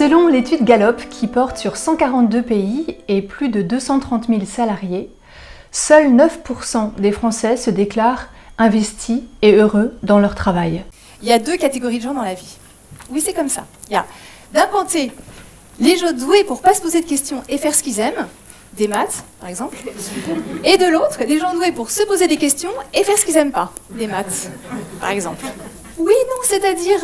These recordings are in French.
Selon l'étude Gallup, qui porte sur 142 pays et plus de 230 000 salariés, seuls 9% des Français se déclarent investis et heureux dans leur travail. Il y a deux catégories de gens dans la vie. Oui, c'est comme ça. Il y a d'un côté les gens doués pour ne pas se poser de questions et faire ce qu'ils aiment, des maths par exemple, et de l'autre, des gens doués pour se poser des questions et faire ce qu'ils n'aiment pas, des maths par exemple. Oui, non, c'est-à-dire,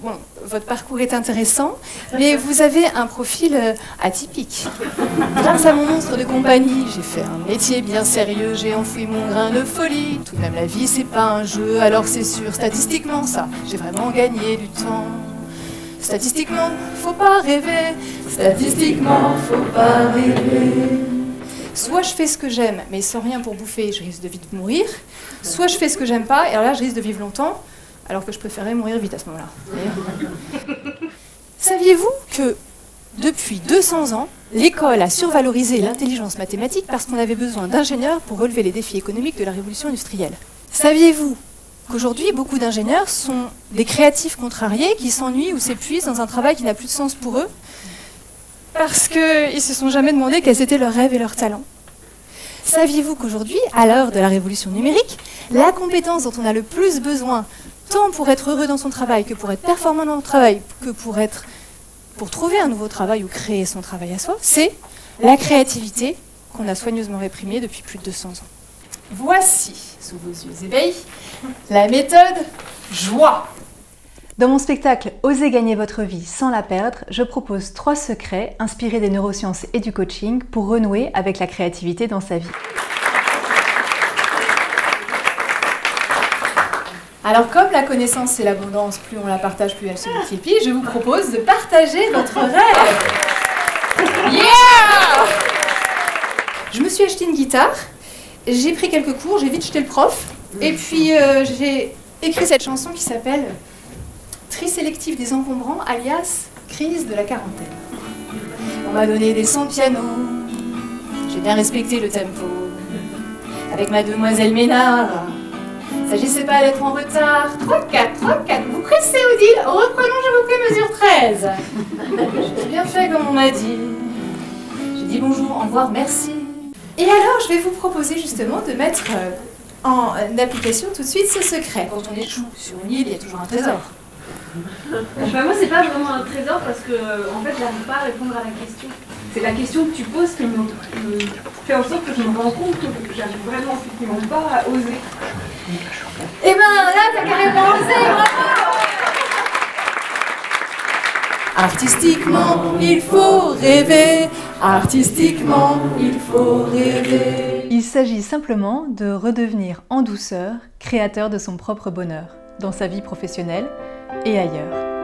bon, votre parcours est intéressant, mais vous avez un profil atypique. Grâce à mon monstre de compagnie, j'ai fait un métier bien sérieux, j'ai enfoui mon grain de folie. Tout de même, la vie, c'est pas un jeu, alors c'est sûr, statistiquement, ça, j'ai vraiment gagné du temps. Statistiquement, faut pas rêver, statistiquement, faut pas rêver. Soit je fais ce que j'aime, mais sans rien pour bouffer, je risque de vite mourir. Soit je fais ce que j'aime pas, et alors là, je risque de vivre longtemps, alors que je préférais mourir vite à ce moment-là. Saviez-vous que, depuis 200 ans, l'école a survalorisé l'intelligence mathématique parce qu'on avait besoin d'ingénieurs pour relever les défis économiques de la révolution industrielle? Saviez-vous qu'aujourd'hui, beaucoup d'ingénieurs sont des créatifs contrariés qui s'ennuient ou s'épuisent dans un travail qui n'a plus de sens pour eux parce qu'ils ne se sont jamais demandé quels étaient leurs rêves et leurs talents? Saviez-vous qu'aujourd'hui, à l'heure de la révolution numérique, la compétence dont on a le plus besoin, tant pour être heureux dans son travail que pour être performant dans le travail, que pour trouver un nouveau travail ou créer son travail à soi, c'est la créativité qu'on a soigneusement réprimée depuis plus de 200 ans. Voici, sous vos yeux éveillés, la méthode joie. Dans mon spectacle « Osez gagner votre vie sans la perdre », je propose 3 secrets inspirés des neurosciences et du coaching pour renouer avec la créativité dans sa vie. Alors comme la connaissance c'est l'abondance, plus on la partage, plus elle se multiplie, je vous propose de partager votre rêve. Yeah! Je me suis acheté une guitare, j'ai pris quelques cours, j'ai vite jeté le prof, et puis j'ai écrit cette chanson qui s'appelle Tri sélectif des encombrants, alias crise de la quarantaine. On m'a donné des leçons de piano, j'ai bien respecté le tempo, avec ma demoiselle Ménard. S'agissait pas d'être en retard. 3-4, vous pressez Odile, reprenons, je vous prie, mesure 13. J'ai bien fait comme on m'a dit. J'ai dit bonjour, au revoir, merci. Et alors, je vais vous proposer justement de mettre en application tout de suite ce secret. Quand on échoue sur une île, il y a toujours un trésor. Moi, c'est pas vraiment un trésor parce que, en fait, j'arrive pas à répondre à la question. C'est la question que tu poses qui me fait en sorte que je me rends compte que j'arrive vraiment effectivement pas à oser. Eh ben là, t'as carrément osé, bravo! Artistiquement, il faut rêver. Artistiquement, il faut rêver. Il s'agit simplement de redevenir en douceur créateur de son propre bonheur, dans sa vie professionnelle et ailleurs.